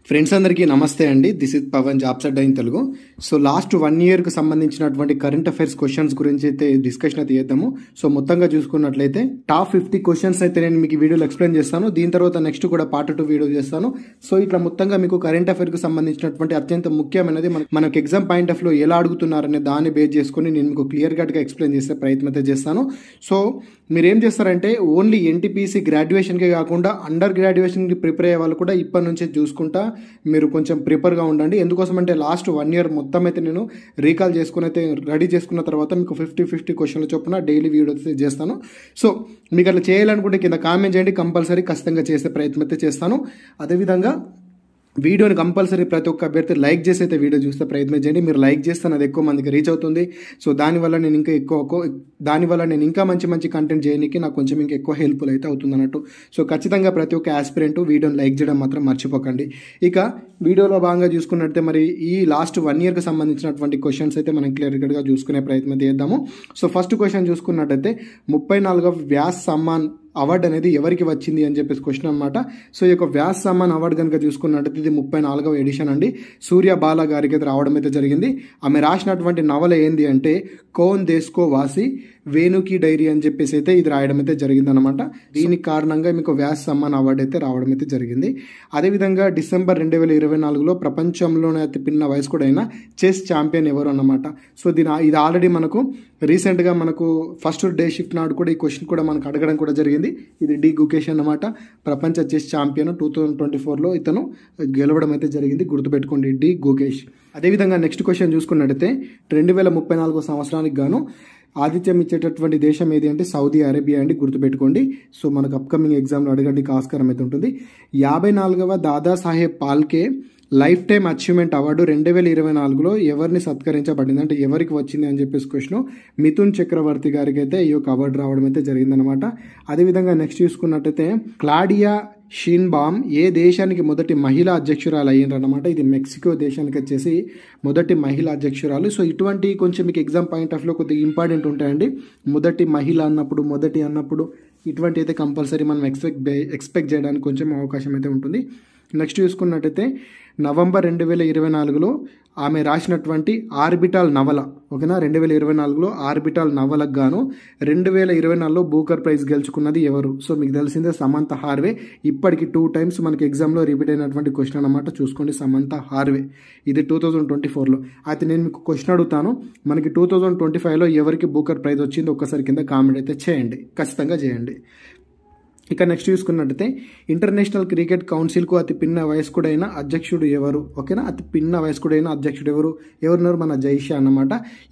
Friends అందరికీ నమస్తే అండి. This is Pavan, jobs Adda in Telugu. So last 1 yearకి సంబంధించినటువంటి కరెంట్ అఫైర్స్ క్వశ్చన్స్ గురించి అయితే డిస్కషన్ అయితే చేద్దాము. సో మొత్తంగా చూసుకున్నట్లయితే టాప్ 50 క్వశ్చన్స్ అయితే నేను మీకు వీడియోలో ఎక్స్ప్లెయిన్ చేస్తాను. దీని తర్వాత నెక్స్ట్ కూడా పార్ట్ 2 వీడియో చేస్తాను. సో ఇట్లా మొత్తంగా మీకు కరెంట్ అఫైర్కి సంబంధించినటువంటి అత్యంత ముఖ్యమైనది మనకు ఎగ్జామ్ పాయింట్ ఆఫ్ లో ఎలా అడుగుతున్నారనే దాన్ని బేస్ చేసుకుని నేను మీకు క్లియర్ కట్గా ఎక్స్ప్లెయిన్ చేసే ప్రయత్నం అయితే చేస్తాను. సో మీరేం చేస్తారంటే ఓన్లీ ఎన్టీపీసీ గ్రాడ్యుయేషన్కే కాకుండా అండర్ గ్రాడ్యుయేషన్కి ప్రిపేర్ అయ్యే వాళ్ళు కూడా ఇప్పటి నుంచే చూసుకుంటా మీరు కొంచెం ప్రిపేర్గా ఉండండి. ఎందుకోసం అంటే లాస్ట్ 1 year మొత్తం అయితే నేను రీకాల్ చేసుకుని అయితే రెడీ చేసుకున్న తర్వాత మీకు 50 క్వశ్చన్ల చొప్పున డైలీ వీడియో అయితే చేస్తాను. సో మీకు అట్లా చేయాలనుకుంటే కింద కామెంట్ చేయండి, కంపల్సరీ ఖచ్చితంగా చేసే ప్రయత్నం అయితే చేస్తాను. అదేవిధంగా వీడియోని కంపల్సరీ ప్రతి ఒక్క అభ్యర్థి లైక్ చేసి అయితే వీడియో చూస్తే ప్రయత్నం చేయండి. మీరు లైక్ చేస్తే అది ఎక్కువ మందికి రీచ్ అవుతుంది. సో దానివల్ల నేను ఇంకా మంచి కంటెంట్ చేయడానికి నాకు కొంచెం ఇంకా ఎక్కువ హెల్ప్ఫుల్ అయితే అవుతుంది అన్నట్టు. సో ఖచ్చితంగా ప్రతి ఒక్క ఆస్పిరెంట్ వీడియోని లైక్ చేయడం మాత్రం మర్చిపోకండి. ఇక వీడియోలో భాగంగా చూసుకున్నట్టే మరి ఈ లాస్ట్ 1 yearకి సంబంధించినటువంటి క్వశ్చన్స్ అయితే మనం క్లియర్ కట్గా చూసుకునే ప్రయత్నం చేద్దాము. సో ఫస్ట్ క్వశ్చన్ చూసుకున్నట్టయితే 34వ వ్యాస్ సమ్మాన్ అవార్డు అనేది ఎవరికి వచ్చింది అని చెప్పేసి క్వశ్చన్ అనమాట. సో ఈ యొక్క వ్యాస్ సమ్మాన్ అవార్డు కనుక చూసుకున్నట్టయితే ఇది 34వ ఎడిషన్ అండి. సూర్య బాల గారికి అయితే రావడం అయితే జరిగింది. ఆమె రాసినటువంటి నవల ఏంది అంటే కౌన్ దేశ్కో వాసి వేణుకి డైరీ అని చెప్పేసి అయితే ఇది రాయడం అయితే జరిగింది అనమాట. దీనికి కారణంగా మీకు వ్యాస్ సమ్మాన్ అవార్డు అయితే రావడం అయితే జరిగింది. అదేవిధంగా డిసెంబర్ 2024లో ప్రపంచంలోనే అతి పిన్న వయస్కుడైన చెస్ ఛాంపియన్ ఎవరు అన్నమాట. సో ఇది ఆల్రెడీ మనకు రీసెంట్గా మనకు ఫస్ట్ డే షిఫ్ట్ నాడు కూడా ఈ క్వశ్చన్ కూడా మనకు అడగడం కూడా జరిగింది. ఇది డి గుకేష్ అన్నమాట. ప్రపంచ చెస్ ఛాంపియన్ 2024లో ఇతను గెలవడం అయితే జరిగింది. గుర్తుపెట్టుకోండి, డి గుకేష్. అదేవిధంగా నెక్స్ట్ క్వశ్చన్ చూసుకున్నట్టయితే 2034 సంవత్సరానికి గాను ఆతిథ్యం ఇచ్చేటటువంటి దేశం ఏది అంటే సౌదీ అరేబియా అండి. గుర్తుపెట్టుకోండి. సో మనకు అప్కమింగ్ ఎగ్జామ్లో అడగడానికి ఆస్కారం అయితే ఉంటుంది. 54వ Dadasaheb Phalke life time achievement award 2024లో ఎవరిని సత్కరించబడింది అంటే ఎవరికి వచ్చింది అని చెప్పేసి క్వశ్చన్ మిథున్ చక్రవర్తి గారికి అయితే ఈ యొక్క అవార్డు రావడం అయితే జరిగిందనమాట. అదేవిధంగా నెక్స్ట్ చూసుకున్నట్టయితే క్లాడియా షీన్బామ్ ఏ దేశానికి మొదటి మహిళా అధ్యక్షురాలు అయ్యిండ్రనమాట. ఇది మెక్సికో దేశానికి వచ్చేసి మొదటి మహిళా అధ్యక్షురాలు. సో ఇటువంటి కొంచెం మీకు ఎగ్జామ్ పాయింట్ ఆఫ్ లో కొద్దిగా ఇంపార్టెంట్ ఉంటాయండి. మొదటి మహిళ అన్నప్పుడు ఇటువంటి అయితే కంపల్సరీ మనం ఎక్స్పెక్ట్ చేయడానికి కొంచెం అవకాశం అయితే ఉంటుంది. నెక్స్ట్ చూసుకున్నట్టయితే నవంబర్ 2024లో ఆమె రాసినటువంటి ఆర్బిటాల్ నవల, ఓకేనా, 2024లో ఆర్బిటాల్ నవలకు గాను 2024లో బూకర్ ప్రైజ్ గెలుచుకున్నది ఎవరు? సో మీకు తెలిసిందే సమంత హార్వే. ఇప్పటికి 2 times మనకి ఎగ్జామ్లో రిపీట్ అయినటువంటి క్వశ్చన్ అనమాట. చూసుకోండి, సమంత హార్వే. ఇది 2024లో. అయితే నేను మీకు క్వశ్చన్ అడుగుతాను, మనకి 2025లో ఎవరికి బూకర్ ప్రైజ్ వచ్చింది ఒక్కసారి కింద కామెంట్ అయితే చేయండి, ఖచ్చితంగా చేయండి. ఇక నెక్స్ట్ చూసుకున్నట్టయితే ఇంటర్నేషనల్ క్రికెట్ కౌన్సిల్కు అతి పిన్న వయస్కుడైన అధ్యక్షుడు ఎవరు? ఓకేనా, అతి పిన్న వయస్కుడైన అధ్యక్షుడు ఎవరున్నారు? మన జైషా అన్నమాట.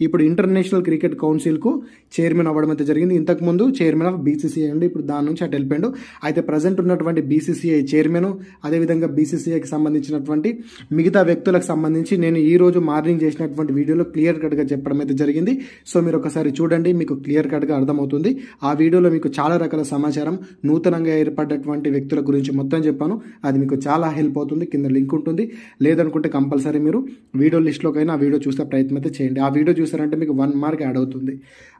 ఇప్పుడు ఇంటర్నేషనల్ క్రికెట్ కౌన్సిల్కు చైర్మన్ అవ్వడం అయితే జరిగింది. ఇంతకుముందు చైర్మన్ ఆఫ్ బీసీసీఐ అండి. ఇప్పుడు దాని నుంచి అటు వెళ్ళిపోయాడు. అయితే ప్రజెంట్ ఉన్నటువంటి బీసీసీఐ చైర్మన్, అదేవిధంగా బీసీసీఐకి సంబంధించినటువంటి మిగతా వ్యక్తులకు సంబంధించి నేను ఈ రోజు మార్నింగ్ చేసినటువంటి వీడియోలో క్లియర్ కట్గా చెప్పడం అయితే జరిగింది. సో మీరు ఒకసారి చూడండి, మీకు క్లియర్ కట్గా అర్థమవుతుంది. ఆ వీడియోలో మీకు చాలా రకాల సమాచారం, నూతనంగా ఏర్పడ్డటువంటి వ్యక్తుల గురించి మొత్తం చెప్పాను. అది మీకు చాలా హెల్ప్ అవుతుంది. కింద లింక్ ఉంటుంది. లేదనుకుంటే కంపల్సరీ మీరు వీడియో లిస్ట్లోకైనా ఆ వీడియో చూసే ప్రయత్నం అయితే చేయండి. ఆ వీడియో చూసారంటే మీకు 1 mark యాడ్ అవుతుంది.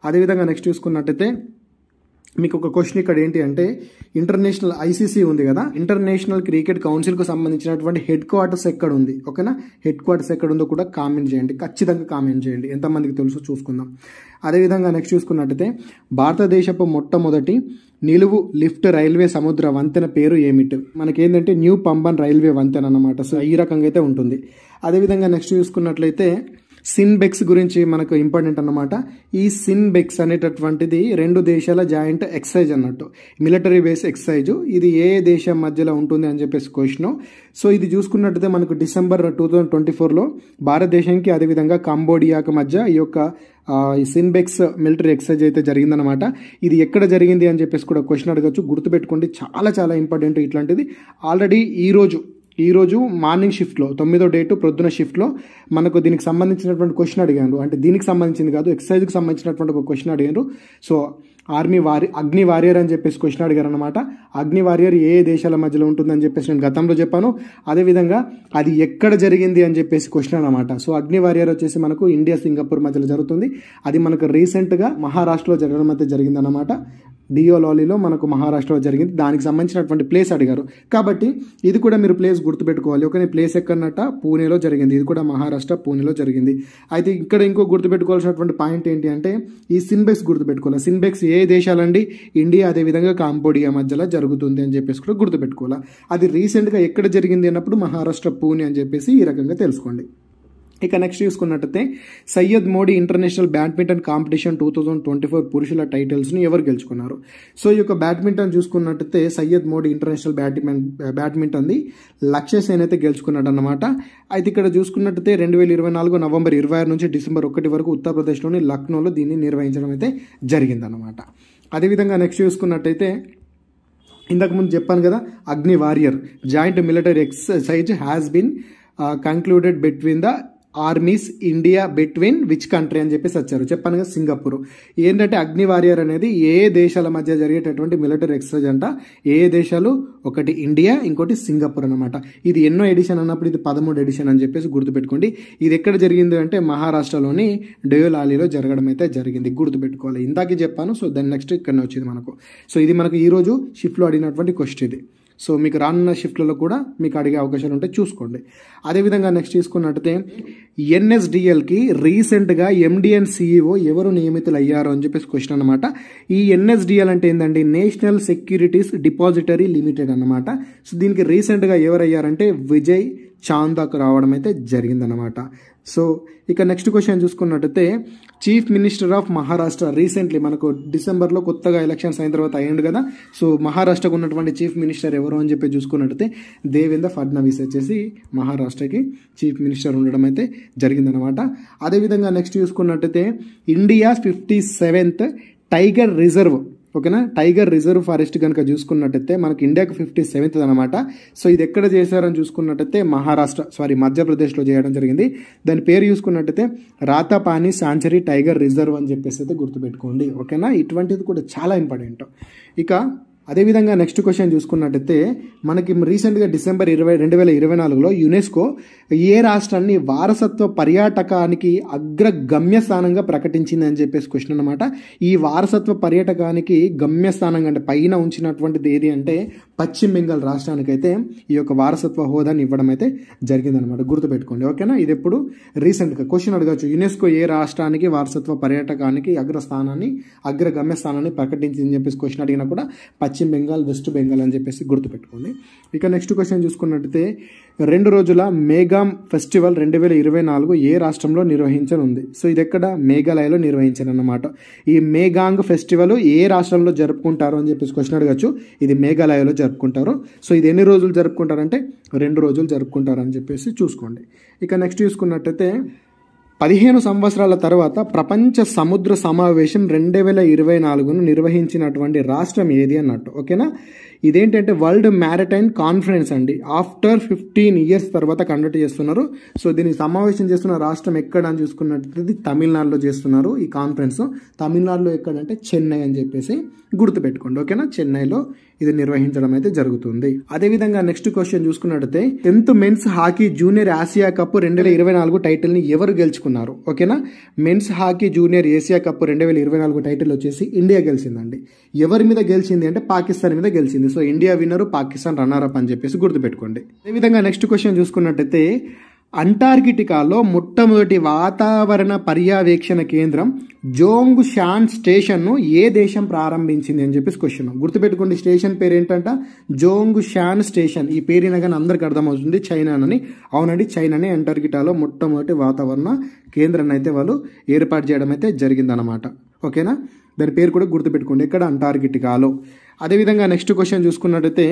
అదేవిధంగా నెక్స్ట్ చూసుకున్నట్టయితే మీకు ఒక క్వశ్చన్ ఇక్కడ ఏంటి అంటే ఇంటర్నేషనల్ ఐసీసీ ఉంది కదా, ఇంటర్నేషనల్ క్రికెట్ కౌన్సిల్కు సంబంధించినటువంటి హెడ్ క్వార్టర్స్ ఎక్కడ ఉంది? ఓకేనా, హెడ్ క్వార్టర్స్ ఎక్కడ ఉందో కూడా కామెంట్ చేయండి, ఖచ్చితంగా కామెంట్ చేయండి. ఎంతమందికి తెలుసో చూసుకుందాం. అదేవిధంగా నెక్స్ట్ చూసుకున్నట్టయితే భారతదేశపు మొట్టమొదటి నిలువు లిఫ్ట్ రైల్వే సముద్ర వంతెన పేరు ఏమిటి? మనకేంటంటే న్యూ పంబన్ రైల్వే వంతెన అన్నమాట. సో ఈ రకంగా అయితే ఉంటుంది. అదేవిధంగా నెక్స్ట్ చూసుకున్నట్లయితే సిన్బెక్స్ గురించి మనకు ఇంపార్టెంట్ అన్నమాట. ఈ సిన్బెక్స్ అనేటటువంటిది 2 దేశాల జాయింట్ ఎక్సర్సైజ్ అన్నట్టు, మిలిటరీ బేస్ ఎక్సర్సైజ్. ఇది ఏ దేశం మధ్యలో ఉంటుంది అని చెప్పేసి క్వశ్చన్. సో ఇది చూసుకున్నట్టయితే మనకు డిసెంబర్ 2024లో భారతదేశానికి అదేవిధంగా కంబోడియాకి మధ్య ఈ యొక్క సిన్బెక్స్ మిలిటరీ ఎక్సర్సైజ్ అయితే జరిగిందనమాట. ఇది ఎక్కడ జరిగింది అని చెప్పేసి కూడా క్వశ్చన్ అడగచ్చు. గుర్తుపెట్టుకోండి, చాలా ఇంపార్టెంట్ ఇట్లాంటిది. ఆల్రెడీ ఈరోజు మార్నింగ్ షిఫ్ట్లో 9వ డేటు ప్రొద్దున షిఫ్ట్లో మనకు దీనికి సంబంధించినటువంటి క్వశ్చన్ అడిగారు. అంటే దీనికి సంబంధించింది కాదు, ఎక్సర్సైజ్కి సంబంధించినటువంటి ఒక క్వశ్చన్ అడిగారు. సో అగ్ని వారియర్ అని చెప్పేసి క్వశ్చన్ అడిగారు అనమాట. అగ్ని వారియర్ ఏ దేశాల మధ్యలో ఉంటుందని చెప్పేసి నేను గతంలో చెప్పాను. అదేవిధంగా అది ఎక్కడ జరిగింది అని చెప్పేసి క్వశ్చన్ అనమాట. సో అగ్ని వారియర్ వచ్చేసి మనకు ఇండియా సింగపూర్ మధ్యలో జరుగుతుంది. అది మనకు రీసెంట్గా మహారాష్ట్రలో జరగడం అయితే జరిగిందన్నమాట. డియోలాలీలో మనకు మహారాష్ట్రలో జరిగింది. దానికి సంబంధించినటువంటి ప్లేస్ అడిగారు కాబట్టి ఇది కూడా మీరు ప్లేస్ గుర్తుపెట్టుకోవాలి. ఓకే, ప్లేస్ ఎక్కడన్నట్ట పూణేలో జరిగింది. ఇది కూడా మహారాష్ట్ర పూణేలో జరిగింది. అయితే ఇక్కడ ఇంకో గుర్తుపెట్టుకోవాల్సినటువంటి పాయింట్ ఏంటి అంటే ఈ సిన్బెక్స్ గుర్తుపెట్టుకోవాలి. సిన్బెక్స్ ఏ దేశాలండి? ఇండియా అదేవిధంగా కాంబోడియా మధ్యలో జరుగుతుంది అని చెప్పేసి కూడా గుర్తుపెట్టుకోవాలి. అది రీసెంట్గా ఎక్కడ జరిగింది అన్నప్పుడు మహారాష్ట్ర పూణే అని చెప్పేసి ఈ రకంగా తెలుసుకోండి. ఇక నెక్స్ట్ చూసుకున్నట్టయితే Syed Modi international badminton competition 2024 పురుషుల టైటిల్స్ని ఎవరు గెలుచుకున్నారు? సో ఈ యొక్క బ్యాడ్మింటన్ చూసుకున్నట్టయితే సయ్యద్ మోడీ ఇంటర్నేషనల్ బ్యాడ్మింటన్ది లక్ష్య సేన్ అయితే గెలుచుకున్నాడు అన్నమాట. అయితే ఇక్కడ చూసుకున్నట్టయితే 2024 నవంబర్ 26 నుంచి డిసెంబర్ 1 వరకు ఉత్తరప్రదేశ్లోని లక్నోలో దీన్ని నిర్వహించడం అయితే జరిగిందన్నమాట. అదేవిధంగా నెక్స్ట్ చూసుకున్నట్టయితే ఇంతకుముందు చెప్పాను కదా, Agni warrior joint military exercise has been concluded between the armies India between which country అని చెప్పేసి వచ్చారు. చెప్పాను కదా, సింగపూర్. ఏంటంటే అగ్ని వారియర్ అనేది ఏ దేశాల మధ్య జరిగేటటువంటి మిలిటరీ ఎక్సర్సైజ్ అంట. ఏ దేశాలు? ఒకటి ఇండియా, ఇంకోటి సింగపూర్ అనమాట. ఇది ఎన్నో ఎడిషన్ అన్నప్పుడు ఇది 13 ఎడిషన్ అని చెప్పేసి గుర్తుపెట్టుకోండి. ఇది ఎక్కడ జరిగింది అంటే మహారాష్ట్రలోని డియోలాలీలో జరగడం అయితే జరిగింది. గుర్తుపెట్టుకోవాలి. ఇందాకే చెప్పాను. సో దాని నెక్స్ట్ ఇక్కడనే వచ్చింది మనకు. సో ఇది మనకు ఈరోజు షిఫ్ట్లో అడిగినటువంటి క్వశ్చన్ ఇది. సో మీకు రానున్న షిఫ్ట్లలో కూడా మీకు అడిగే అవకాశాలు ఉంటే చూసుకోండి. అదేవిధంగా నెక్స్ట్ చూసుకున్నట్టయితే ఎన్ఎస్డిఎల్కి రీసెంట్గా ఎండిఎన్ సిఇఓ ఎవరు నియమితులు అయ్యారు అని చెప్పేసి క్వశ్చన్ అనమాట. ఈ ఎన్ఎస్డిఎల్ అంటే ఏంటండి? నేషనల్ సెక్యూరిటీస్ డిపాజిటరీ లిమిటెడ్ అనమాట. సో దీనికి రీసెంట్గా ఎవరు అయ్యారంటే విజయ్ చాందాకు రావడం అయితే జరిగిందనమాట. సో ఇక నెక్స్ట్ క్వశ్చన్ చూసుకున్నట్టయితే chief minister of Maharashtra recently మనకు డిసెంబర్లో కొత్తగా ఎలక్షన్స్ అయిన తర్వాత అయ్యింది కదా. సో మహారాష్ట్రకు ఉన్నటువంటి చీఫ్ మినిస్టర్ ఎవరు అని చెప్పి చూసుకున్నట్టయితే దేవేంద్ర ఫడ్నవీస్ వచ్చేసి మహారాష్ట్రకి చీఫ్ మినిస్టర్ ఉండడం అయితే జరిగిందనమాట. అదేవిధంగా నెక్స్ట్ చూసుకున్నట్టయితే ఇండియా 57th టైగర్ రిజర్వ్, ఓకేనా, టైగర్ రిజర్వ్ ఫారెస్ట్ కనుక చూసుకున్నట్టయితే మనకి ఇండియాకి 57th అనమాట. సో ఇది ఎక్కడ చేశారని చూసుకున్నట్టయితే మధ్యప్రదేశ్లో చేయడం జరిగింది. దాని పేరు చూసుకున్నట్టయితే రాతాపాని సాంచరీ టైగర్ రిజర్వ్ అని చెప్పేసి అయితే గుర్తుపెట్టుకోండి. ఓకేనా, ఇటువంటిది కూడా చాలా ఇంపార్టెంట్. ఇక అదేవిధంగా నెక్స్ట్ క్వశ్చన్ చూసుకున్నట్టయితే మనకి రీసెంట్గా డిసెంబర్ 2024లో యునెస్కో ఏ రాష్ట్రాన్ని వారసత్వ పర్యాటకానికి అగ్ర గమ్యస్థానంగా ప్రకటించింది అని చెప్పేసి క్వశ్చన్ అనమాట. ఈ వారసత్వ పర్యాటకానికి గమ్యస్థానంగా అంటే పైన ఉంచినటువంటిది ఏది అంటే పశ్చిమ బెంగాల్ రాష్ట్రానికైతే ఈ యొక్క వారసత్వ హోదాని ఇవ్వడం అయితే జరిగిందనమాట. గుర్తుపెట్టుకోండి. ఓకేనా, ఇది ఎప్పుడు రీసెంట్గా క్వశ్చన్ అడగచ్చు. యునెస్కో ఏ రాష్ట్రానికి వారసత్వ పర్యాటకానికి అగ్ర గమ్యస్థానాన్ని ప్రకటించిందని చెప్పేసి క్వశ్చన్ అడిగినా కూడా పశ్చిమ బెంగాల్, వెస్ట్ బెంగాల్ అని చెప్పేసి గుర్తుపెట్టుకోండి. ఇక నెక్స్ట్ క్వశ్చన్ చూసుకున్నట్టయితే 2 రోజుల మేఘామ్ ఫెస్టివల్ 2024 ఏ రాష్ట్రంలో నిర్వహించనుంది? సో ఇది ఎక్కడ? మేఘాలయలో నిర్వహించారన్నమాట. ఈ మేఘాంగ్ ఫెస్టివల్ ఏ రాష్ట్రంలో జరుపుకుంటారు అని చెప్పేసి క్వశ్చన్ అడగచ్చు. ఇది మేఘాలయలో జరుపుకుంటారు. సో ఇది ఎన్ని రోజులు జరుపుకుంటారంటే 2 రోజులు జరుపుకుంటారు అని చెప్పేసి చూసుకోండి. ఇక నెక్స్ట్ చూసుకున్నట్టయితే 15 సంవత్సరాల తర్వాత ప్రపంచ సముద్ర సమావేశం 2024ను నిర్వహించినటువంటి రాష్ట్రం ఏది అన్నట్టు. ఓకేనా, ఇదేంటంటే వరల్డ్ మ్యారిటైమ్ కాన్ఫరెన్స్ అండి. ఆఫ్టర్ 15 years తర్వాత కండక్ట్ చేస్తున్నారు. సో దీన్ని సమావేశం చేస్తున్న రాష్ట్రం ఎక్కడ అని చూసుకున్నట్లయితే తమిళనాడులో చేస్తున్నారు ఈ కాన్ఫరెన్స్. తమిళనాడులో ఎక్కడంటే చెన్నై అని చెప్పేసి గుర్తుపెట్టుకోండి. ఓకేనా, చెన్నైలో ఇది నిర్వహించడం అయితే జరుగుతుంది. అదేవిధంగా నెక్స్ట్ క్వశ్చన్ చూసుకున్నట్టయితే 10th men's hockey junior Asia cup 2024 title ని ఎవరు గెలుచుకున్నారు? ఓకేనా, men's hockey junior Asia cup 2024 title వచ్చేసి ఇండియా గెలిచిందండి. ఎవరి మీద గెలిచింది అంటే పాకిస్తాన్ మీద గెలిచింది. So India winner, Pakistan runner up అని చెప్పేసి గుర్తుపెట్టుకోండి. అదేవిధంగా నెక్స్ట్ క్వశ్చన్ చూసుకున్నట్టయితే అంటార్కిటికాలో మొట్టమొదటి వాతావరణ పర్యవేక్షణ కేంద్రం జోంగ్ షాన్ స్టేషన్ను ఏ దేశం ప్రారంభించింది అని చెప్పేసి క్వశ్చన్. గుర్తుపెట్టుకోండి, స్టేషన్ పేరు ఏంటంట? Zhongshan station. ఈ పేరు కానీ అందరికి అర్థమవుతుంది చైనానని. అవునండి, చైనానే అంటార్కిటాలో మొట్టమొదటి వాతావరణ కేంద్రాన్ని అయితే వాళ్ళు ఏర్పాటు చేయడం అయితే జరిగిందనమాట. ఓకేనా, దాని పేరు కూడా గుర్తుపెట్టుకోండి, ఎక్కడ? అంటార్కిటికాలో. అదేవిధంగా నెక్స్ట్ క్వశ్చన్ చూసుకున్నట్టయితే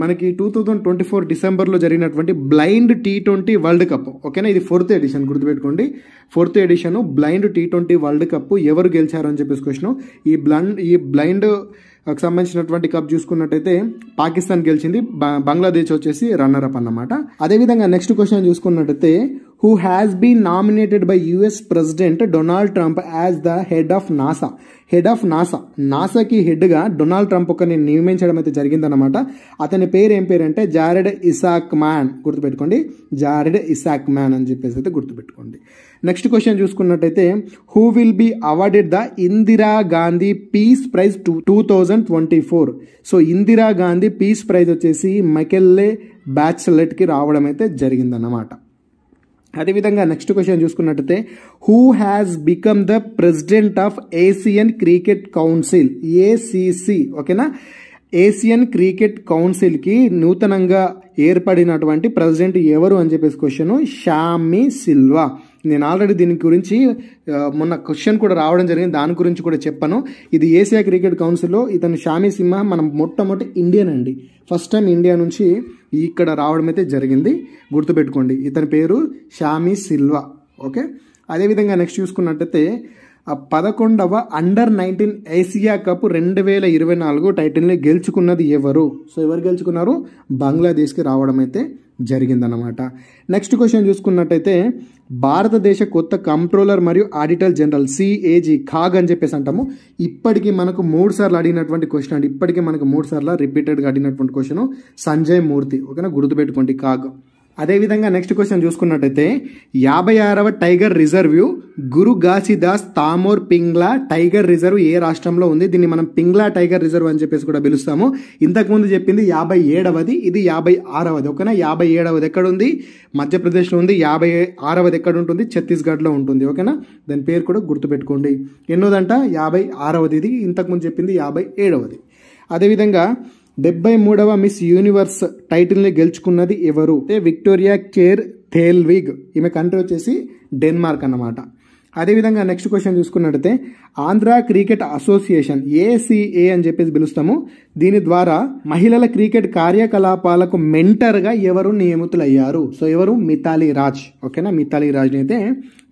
మనకి 2024 డిసెంబర్లో జరిగినటువంటి బ్లైండ్ T20 వరల్డ్ కప్. ఓకేనా, ఇది 4th ఎడిషన్. గుర్తుపెట్టుకోండి, 4th edition blind T20 world cup ఎవరు గెలిచారు అని చెప్పేసి క్వశ్చన్. ఈ బ్లైండ్ సంబంధించినటువంటి కప్ చూసుకున్నట్టయితే పాకిస్తాన్ గెలిచింది, బంగ్లాదేశ్ వచ్చేసి రన్నర్ అప్ అన్నమాట. అదేవిధంగా నెక్స్ట్ క్వశ్చన్ చూసుకున్నట్టయితే who has been nominated by US president Donald Trump as the head of NASA. Head of NASA, నాసాకి హెడ్గా డొనాల్డ్ ట్రంప్ ఒకరిని నియమించడం అయితే జరిగిందనమాట. అతని పేరు ఏం పేరు అంటే జారెడ్ ఇసాక్ మ్యాన్. గుర్తుపెట్టుకోండి, జారెడ్ ఇసాక్ మ్యాన్ అని చెప్పేసి అయితే గుర్తుపెట్టుకోండి. నెక్స్ట్ క్వశ్చన్ చూసుకున్నట్టయితే who will be awarded the Indira Gandhi peace prize 2024. So Indira Gandhi peace prize వచ్చేసి మైకెల్లే బ్యాచెలెట్కి రావడం అయితే జరిగిందన్నమాట. అదేవిధంగా నెక్స్ట్ క్వశ్చన్ చూసుకున్నట్టయితే who has become the president of Asian cricket council, ACC. ఓకేనా, ఏషియన్ క్రికెట్ కౌన్సిల్కి నూతనంగా ఏర్పడినటువంటి ప్రెసిడెంట్ ఎవరు అని చెప్పేసి క్వశ్చన్, షామి సిల్వా. నేను ఆల్రెడీ దీని గురించి మొన్న క్వశ్చన్ కూడా రావడం జరిగింది, దాని గురించి కూడా చెప్పాను. ఇది ఏషియా క్రికెట్ కౌన్సిల్లో ఇతను షామి సిల్వా మనం మొట్టమొదటి ఇండియన్ అండి, ఫస్ట్ టైం ఇండియా నుంచి ఇక్కడ రావడం అయితే జరిగింది. గుర్తుపెట్టుకోండి, ఇతని పేరు షామి సిల్వా. ఓకే, అదేవిధంగా నెక్స్ట్ చూసుకున్నట్టయితే 11వ అండర్-19 ఏషియా కప్ 2024 టైటిల్ని గెలుచుకున్నది ఎవరు? సో ఎవరు గెలుచుకున్నారు? బంగ్లాదేశ్కి రావడం అయితే జరిగిందన్నమాట. నెక్స్ట్ క్వశ్చన్ చూసుకున్నట్టయితే భారతదేశ కొత్త కంట్రోలర్ మరియు ఆడిటర్ జనరల్ సిఏజీ ఖాగ్ అని చెప్పేసి అంటాము. ఇప్పటికీ మనకు 3 సార్లు అడిగినటువంటి క్వశ్చన్ అండి, ఇప్పటికీ మనకు 3 సార్లు రిపీటెడ్గా అడిగినటువంటి క్వశ్చన్ సంజయ్ మూర్తి. ఓకేనా, గుర్తుపెట్టుకోండి ఖాగ్. అదేవిధంగా నెక్స్ట్ క్వశ్చన్ చూసుకున్నట్టయితే 56వ టైగర్ రిజర్వ్ గురు ఘాసీదాస్ తామోర్ పింగ్లా టైగర్ రిజర్వ్ ఏ రాష్ట్రంలో ఉంది? దీన్ని మనం పింగ్లా టైగర్ రిజర్వ్ అని చెప్పేసి కూడా పిలుస్తాము. ఇంతకుముందు చెప్పింది 57వది, ఇది 56వది. ఓకేనా, 57వది ఎక్కడ ఉంది? మధ్యప్రదేశ్లో ఉంది. 56వది ఎక్కడ ఉంటుంది? ఛత్తీస్గఢ్లో ఉంటుంది. ఓకేనా, దాని పేరు కూడా గుర్తుపెట్టుకోండి. ఎన్నోదంట? 56వది. ఇది ఇంతకుముందు చెప్పింది 57వది. అదేవిధంగా 73వ మిస్ యూనివర్స్ టైటిల్ని గెలుచుకున్నది ఎవరు? Victoria Kjaer Theilvig. ఈమె కంట్రీ వచ్చేసి డెన్మార్క్ అన్నమాట. అదేవిధంగా నెక్స్ట్ క్వశ్చన్ చూసుకున్నట్టయితే ఆంధ్ర క్రికెట్ అసోసియేషన్ ఏసీఏ అని చెప్పేసి పిలుస్తాము. దీని ద్వారా మహిళల క్రికెట్ కార్యకలాపాలకు మెంటర్గా ఎవరు నియమితులయ్యారు? సో ఎవరు? మిథాలీ రాజ్. ఓకేనా, మిథాలీ రాజ్ని అయితే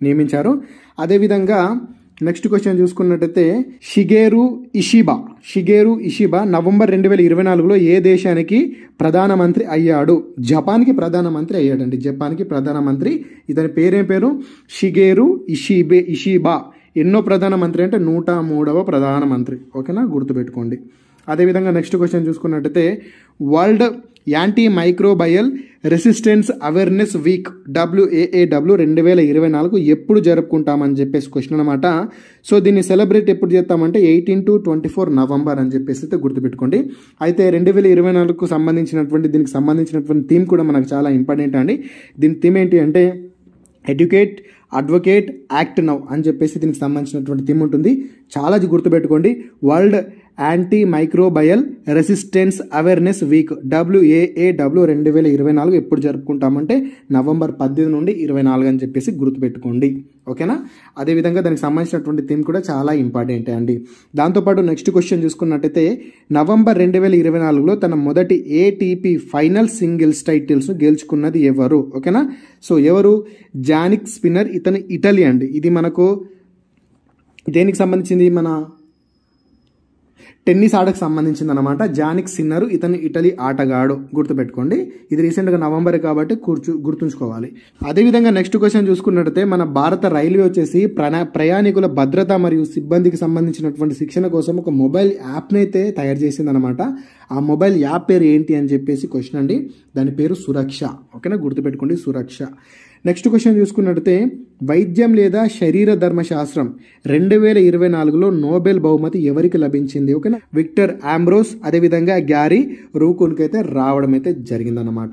నియమించారు. అదేవిధంగా నెక్స్ట్ క్వశ్చన్ చూసుకున్నట్టయితే షిగేరు ఇషిబా నవంబర్ 2024లో ఏ దేశానికి ప్రధానమంత్రి అయ్యాడు? జపాన్కి ప్రధానమంత్రి అయ్యాడండి, జపాన్కి ప్రధానమంత్రి. ఇతని పేరేం పేరు? షిగేరు ఇషిబా. ఎన్నో ప్రధానమంత్రి అంటే 103వ ప్రధానమంత్రి. ఓకేనా, గుర్తుపెట్టుకోండి. అదేవిధంగా నెక్స్ట్ క్వశ్చన్ చూసుకున్నట్టయితే world anti microbial resistance awareness week WAAW 2024 ఎప్పుడు జరుపుకుంటామని చెప్పేసి క్వశ్చన్ అనమాట. సో దీన్ని సెలబ్రేట్ ఎప్పుడు చేస్తామంటే 18 to 24 నవంబర్ అని చెప్పేసి అయితే గుర్తుపెట్టుకోండి. అయితే 2024కు సంబంధించినటువంటి దీనికి సంబంధించినటువంటి థీమ్ కూడా మనకు చాలా ఇంపార్టెంట్ అండి. దీని థీమ్ ఏంటి అంటే ఎడ్యుకేట్, అడ్వకేట్, యాక్ట్ నౌ అని చెప్పేసి దీనికి సంబంధించినటువంటి థీమ్ ఉంటుంది. చాలా గుర్తుపెట్టుకోండి. World anti microbial resistance awareness week WAAW 2024 ఎప్పుడు జరుపుకుంటామంటే నవంబర్ 18 నుండి 24 అని చెప్పేసి గుర్తుపెట్టుకోండి. ఓకేనా, అదేవిధంగా దానికి సంబంధించినటువంటి థీమ్ కూడా చాలా ఇంపార్టెంట్ అండి. దాంతోపాటు నెక్స్ట్ క్వశ్చన్ చూసుకున్నట్టయితే నవంబర్ 2024లో తన మొదటి ATP ఫైనల్ సింగిల్స్ టైటిల్స్ గెలుచుకున్నది ఎవరు? ఓకేనా, సో ఎవరు? Jannik spinner. ఇతను ఇటలీ అండి. ఇది మనకు దేనికి సంబంధించింది? మన టెన్నిస్ ఆటకు సంబంధించింది అనమాట. జానిక్ సిన్నర్, ఇతను ఇటలీ ఆటగాడు. గుర్తుపెట్టుకోండి, ఇది రీసెంట్గా నవంబర్ కాబట్టి గుర్తుంచుకోవాలి. అదేవిధంగా నెక్స్ట్ క్వశ్చన్ చూసుకున్నట్టయితే మన భారత రైల్వే వచ్చేసి ప్రయాణికుల భద్రత మరియు సిబ్బందికి సంబంధించినటువంటి శిక్షణ కోసం ఒక మొబైల్ యాప్ని అయితే తయారు చేసిందనమాట. ఆ మొబైల్ యాప్ పేరు ఏంటి అని చెప్పేసి క్వశ్చన్ అండి. దాని పేరు సురక్ష. ఓకేనా, గుర్తుపెట్టుకోండి, సురక్ష. నెక్స్ట్ క్వశ్చన్ చూసుకున్నట్టయితే వైద్యం లేదా శరీర ధర్మశాస్త్రం 2024లో నోబెల్ బహుమతి ఎవరికి లభించింది? ఓకేనా, విక్టర్ ఆంబ్రోస్, అదేవిధంగా గ్యారీ రూకున్కి అయితే రావడం అయితే జరిగిందనమాట.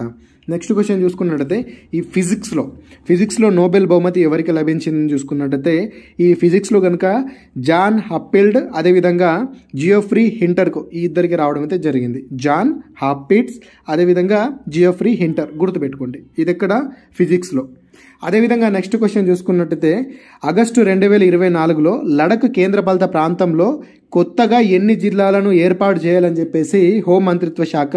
నెక్స్ట్ క్వశ్చన్ చూసుకున్నట్టయితే ఈ ఫిజిక్స్లో నోబెల్ బహుమతి ఎవరికి లభించిందని చూసుకున్నట్టయితే ఈ ఫిజిక్స్లో కనుక జాన్ హప్ఫీల్డ్, అదేవిధంగా జియోఫ్రీ హింటర్కు ఈ ఇద్దరికి రావడం అయితే జరిగింది. జాన్ హప్ఫీల్డ్, అదేవిధంగా జియోఫ్రీ హింటర్. గుర్తుపెట్టుకోండి, ఇది ఎక్కడ? ఫిజిక్స్లో. అదేవిధంగా నెక్స్ట్ క్వశ్చన్ చూసుకున్నట్టయితే ఆగస్టు 2024లో లడఖ్ కేంద్రపాలిత ప్రాంతంలో కొత్తగా ఎన్ని జిల్లాలను ఏర్పాటు చేయాలని చెప్పేసి హోంమంత్రిత్వ శాఖ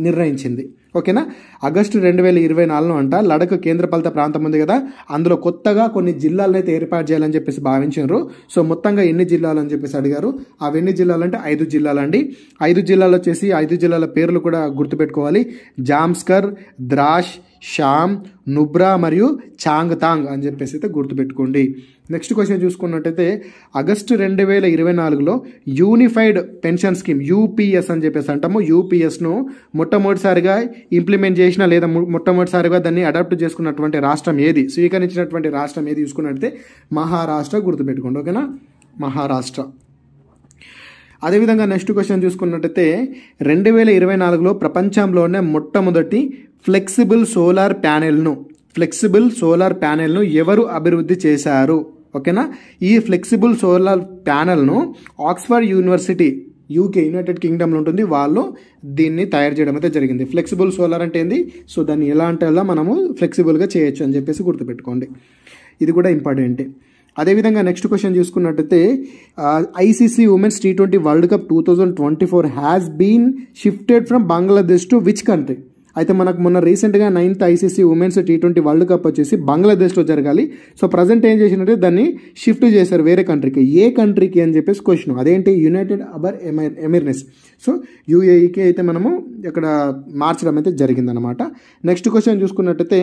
నిర్ణయించింది. ఓకేనా, ఆగస్టు 2024లో అంట లడఖ్ కేంద్రపాలిత ప్రాంతం ఉంది కదా, అందులో కొత్తగా కొన్ని జిల్లాలను అయితే ఏర్పాటు చేయాలని చెప్పేసి భావించారు. సో మొత్తంగా ఎన్ని జిల్లాలు అని చెప్పేసి అడిగారు. అవి ఎన్ని జిల్లాలు అంటే 5 జిల్లాలండి. 5 జిల్లాలు వచ్చేసి 5 జిల్లాల పేర్లు కూడా గుర్తుపెట్టుకోవాలి. జామ్స్కర్, ద్రాస్, షామ్, నుబ్రా మరియు చాంగ్తాంగ్ అని చెప్పేసి అయితే గుర్తుపెట్టుకోండి. నెక్స్ట్ క్వశ్చన్ చూసుకున్నట్టయితే ఆగస్టు 2024లో యూనిఫైడ్ పెన్షన్ స్కీమ్ యూపీఎస్ అని చెప్పేసి అంటాము. యూపీఎస్ను మొట్టమొదటిసారిగా ఇంప్లిమెంట్ చేసిన లేదా మొట్టమొదటిసారిగా దాన్ని అడాప్ట్ చేసుకున్నటువంటి రాష్ట్రం ఏది, స్వీకరించినటువంటి రాష్ట్రం ఏది చూసుకున్నట్టయితే మహారాష్ట్ర. గుర్తుపెట్టుకోండి, ఓకేనా, మహారాష్ట్ర. అదేవిధంగా నెక్స్ట్ క్వశ్చన్ చూసుకున్నట్టయితే 2024లో ప్రపంచంలోనే మొట్టమొదటి ఫ్లెక్సిబుల్ సోలార్ ప్యానెల్ను ఎవరు అభివృద్ధి చేశారు? ఓకేనా, ఈ ఫ్లెక్సిబుల్ సోలార్ ప్యానెల్ను ఆక్స్ఫర్డ్ యూనివర్సిటీ యూకే యునైటెడ్ కింగ్డమ్లో ఉంటుంది, వాళ్ళు దీన్ని తయారు చేయడం అయితే జరిగింది. ఫ్లెక్సిబుల్ సోలార్ అంటే ఏంది, సో దాన్ని ఎలా అంటే అలా మనము ఫ్లెక్సిబుల్గా చేయొచ్చు అని చెప్పేసి గుర్తుపెట్టుకోండి, ఇది కూడా ఇంపార్టెంటే. అదేవిధంగా నెక్స్ట్ క్వశ్చన్ చూసుకున్నట్టయితే ICC women's T20 world cup 2024 has been shifted from Bangladesh to which country? అయితే మనకు మొన్న రీసెంట్గా 9th ICC women's T20 world cup వచ్చేసి బంగ్లాదేశ్లో జరగాలి. సో ప్రజెంట్ ఏం చేసినట్టే దాన్ని షిఫ్ట్ చేశారు వేరే కంట్రీకి. ఏ కంట్రీకి అని చెప్పేసి క్వశ్చన్, అదేంటి యునైటెడ్ అరబ్ ఎమిరేట్స్. సో యూఏఈకి అయితే మనము ఇక్కడ మార్చడం అయితే జరిగిందనమాట. నెక్స్ట్ క్వశ్చన్ చూసుకున్నట్టయితే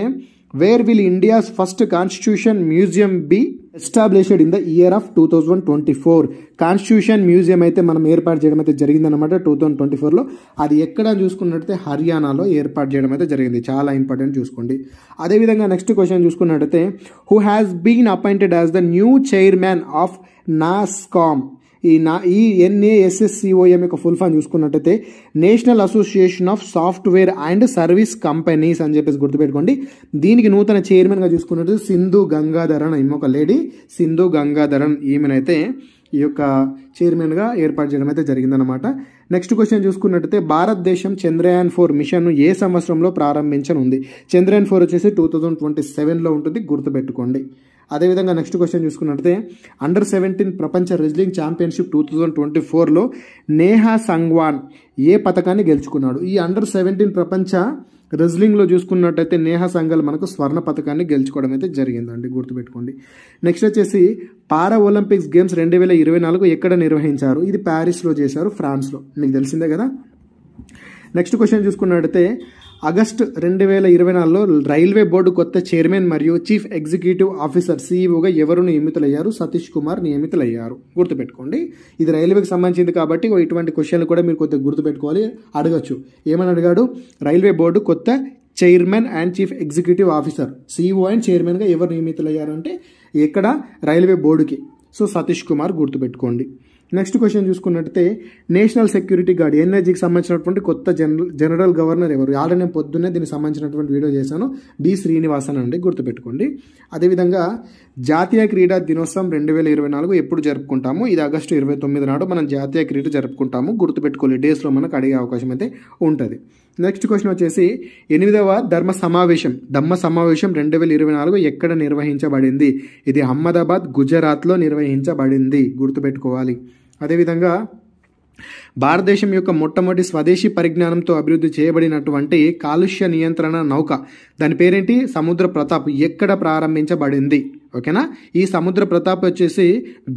where will India's first constitution museum be established in the year of 2024? Constitution museum అయితే మనం ఏర్పాటు చేయడం అయితే జరిగిందనమాట 2024లో. అది ఎక్కడ చూసుకున్నట్టయితే హర్యానాలో ఏర్పాటు చేయడం అయితే జరిగింది. చాలా ఇంపార్టెంట్ చూసుకోండి. అదేవిధంగా నెక్స్ట్ క్వశ్చన్ చూసుకున్నట్టయితే who has been appointed as the new chairman of NASSCOM? ఈ NASSCOM యొక్క ఫుల్ ఫామ్ చూసుకున్నట్టయితే national association of software and service companies అని చెప్పేసి గుర్తుపెట్టుకోండి. దీనికి నూతన చైర్మన్గా చూసుకున్నట్టు సింధు గంగాధరన్, ఈమె ఒక లేడీ, సింధు గంగాధరన్, ఈమెనైతే ఈ యొక్క చైర్మన్గా ఏర్పాటు చేయడం అయితే జరిగిందనమాట. నెక్స్ట్ క్వశ్చన్ చూసుకున్నట్టయితే భారతదేశం చంద్రయాన్-4 మిషన్ను ఏ సంవత్సరంలో ప్రారంభించనుంది? చంద్రయాన్-4 వచ్చేసి 2027లో ఉంటుంది, గుర్తుపెట్టుకోండి. అదేవిధంగా నెక్స్ట్ క్వశ్చన్ చూసుకున్నట్టయితే అండర్-17 ప్రపంచ రెజ్లింగ్ ఛాంపియన్షిప్ 2024లో నేహా సంగ్వాన్ ఏ పథకాన్ని గెలుచుకున్నాడు? ఈ అండర్-17 ప్రపంచ రెజ్లింగ్లో చూసుకున్నట్టయితే నేహా సంఘల్ మనకు స్వర్ణ పథకాన్ని గెలుచుకోవడం అయితే జరిగిందండి, గుర్తుపెట్టుకోండి. నెక్స్ట్ వచ్చేసి పారా ఒలింపిక్స్ గేమ్స్ 2024 ఎక్కడ నిర్వహించారు? ఇది ప్యారిస్లో చేశారు, ఫ్రాన్స్లో, మీకు తెలిసిందే కదా. నెక్స్ట్ క్వశ్చన్ చూసుకున్నట్టయితే ఆగస్టు 2024లో రైల్వే బోర్డు కొత్త చైర్మన్ మరియు చీఫ్ ఎగ్జిక్యూటివ్ ఆఫీసర్ CEOగా ఎవరు నియమితులయ్యారు? సతీష్ కుమార్ నియమితులయ్యారు, గుర్తుపెట్టుకోండి. ఇది రైల్వేకి సంబంధించింది కాబట్టి ఇటువంటి క్వశ్చన్లు కూడా మీరు కొద్దిగా గుర్తుపెట్టుకోవాలి. అడగచ్చు, ఏమని అడిగాడు? రైల్వే బోర్డు కొత్త chairman and chief executive officer, CEO and చైర్మన్గా ఎవరు నియమితులయ్యారు అంటే ఎక్కడ? రైల్వే బోర్డుకి. సో సతీష్ కుమార్, గుర్తుపెట్టుకోండి. నెక్స్ట్ క్వశ్చన్ చూసుకున్నట్టయితే నేషనల్ సెక్యూరిటీ గార్డ్ NSGకి సంబంధించినటువంటి కొత్త జనరల్ గవర్నర్ ఎవరు? ఆల్రెడీ నేను పొద్దున్నే దీనికి సంబంధించినటువంటి వీడియో చేశాను, B శ్రీనివాసన్ అండి, గుర్తుపెట్టుకోండి. అదేవిధంగా జాతీయ క్రీడా దినోత్సవం 2024 ఎప్పుడు జరుపుకుంటాము? ఇది ఆగస్టు 29 నాడు మనం జాతీయ క్రీడ జరుపుకుంటాము, గుర్తుపెట్టుకోవాలి. డేస్లో మనకు అడిగే అవకాశం అయితే ఉంటుంది. నెక్స్ట్ క్వశ్చన్ వచ్చేసి 8వ ధమ్మ సమావేశం 2024 ఎక్కడ నిర్వహించబడింది? ఇది అహ్మదాబాద్, గుజరాత్లో నిర్వహించబడింది, గుర్తుపెట్టుకోవాలి. అదేవిధంగా భారతదేశం యొక్క మొట్టమొదటి స్వదేశీ పరిజ్ఞానంతో అభివృద్ధి చేయబడినటువంటి కాలుష్య నియంత్రణ నౌక, దాని పేరేంటి? సముద్ర ప్రతాప్, ఎక్కడ ప్రారంభించబడింది? ఓకేనా, ఈ సముద్ర ప్రతాప్ వచ్చేసి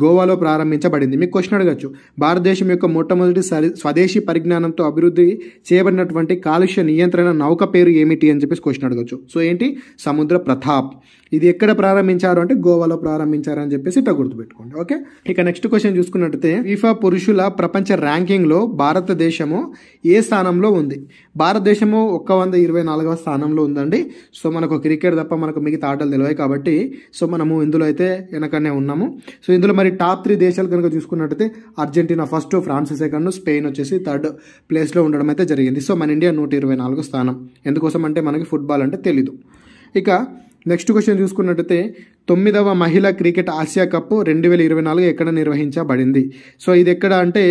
గోవాలో ప్రారంభించబడింది. మీకు క్వశ్చన్ అడగచ్చు, భారతదేశం యొక్క మొట్టమొదటి స్వదేశీ పరిజ్ఞానంతో అభివృద్ధి చేయబడినటువంటి కాలుష్య నియంత్రణ నౌక పేరు ఏమిటి అని చెప్పేసి క్వశ్చన్ అడగచ్చు. సో ఏంటి? సముద్ర ప్రతాప్. ఇది ఎక్కడ ప్రారంభించారు అంటే గోవాలో ప్రారంభించారు అని చెప్పేసి ఇట్లా గుర్తుపెట్టుకోండి. ఓకే, ఇక నెక్స్ట్ క్వశ్చన్ చూసుకున్నట్టయితే ఫీఫా పురుషుల ప్రపంచ ర్యాంకింగ్లో భారతదేశము ఏ స్థానంలో ఉంది? భారతదేశము 124వ స్థానంలో ఉందండి. సో మనకు క్రికెట్ తప్ప మనకు మిగతా ఆటలు తెలివాయి కాబట్టి సో మనము ఇందులో అయితే వెనకనే ఉన్నాము. సో ఇందులో మరి టాప్ 3 దేశాలు కనుక చూసుకున్నట్టయితే Argentina first, France second, Spain వచ్చేసి థర్డ్ ప్లేస్లో ఉండడం అయితే జరిగింది. సో మన ఇండియా 124 స్థానం. ఎందుకోసం అంటే మనకి ఫుట్బాల్ అంటే తెలీదు. ఇక నెక్స్ట్ క్వశ్చన్ చూసుకున్నట్టయితే 9వ మహిళా క్రికెట్ ఆసియా కప్ 2024 ఎక్కడ నిర్వహించబడింది? సో ఇది ఎక్కడ అంటే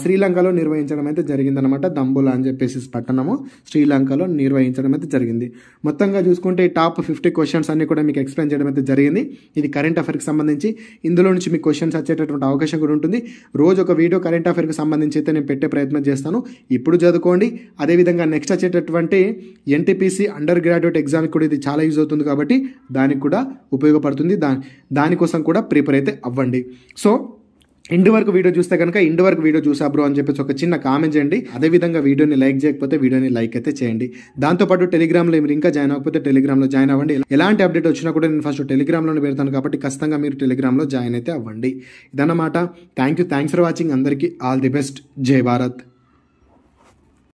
శ్రీలంకలో నిర్వహించడం అయితే జరిగిందనమాట. దంబులా అని చెప్పేసి పట్టణము శ్రీలంకలో నిర్వహించడం అయితే జరిగింది. మొత్తంగా చూసుకుంటే టాప్ 50 క్వశ్చన్స్ అన్ని కూడా మీకు ఎక్స్ప్లెయిన్ చేయడం అయితే జరిగింది. ఇది కరెంట్ అఫైర్కి సంబంధించి. ఇందులో నుంచి మీకు క్వశ్చన్స్ వచ్చేటటువంటి అవకాశం కూడా ఉంటుంది. రోజు ఒక వీడియో కరెంట్ అఫైర్కి సంబంధించి అయితే నేను పెట్టే ప్రయత్నం చేస్తాను. ఇప్పుడు చదువుకోండి. అదేవిధంగా నెక్స్ట్ వచ్చేటటువంటి NTPC అండర్ గ్రాడ్యుయేట్ ఎగ్జామ్కి కూడా ఇది చాలా యూజ్ అవుతుంది కాబట్టి దానికి కూడా ఉపయోగపడుతుంది. దానికోసం కూడా ప్రిపేర్ అయితే అవ్వండి. సో ఎండ్ వరకు వీడియో చూస్తే కనుక ఎండ్ వరకు వీడియో చూసా బ్రో అని చెప్పేసి ఒక చిన్న కామెంట్ చేయండి. అదేవిధంగా వీడియోని లైక్ చేయకపోతే వీడియోని లైక్ అయితే చేయండి. దాంతోపాటు టెలిగ్రామ్లో మీరు ఇంకా జాయిన్ అవ్వకపోతే టెలిగ్రామ్లో జాయిన్ అవ్వండి. ఎలాంటి అప్డేట్ వచ్చినా కూడా నేను ఫస్ట్ టెలిగ్రామ్లోనే పెడతాను కాబట్టి ఖచ్చితంగా మీరు టెలిగ్రామ్లో జాయిన్ అయితే అవ్వండి. ఇదన్నమాట. Thanks for watching. అందరికీ ఆల్ ది బెస్ట్. జై భారత్.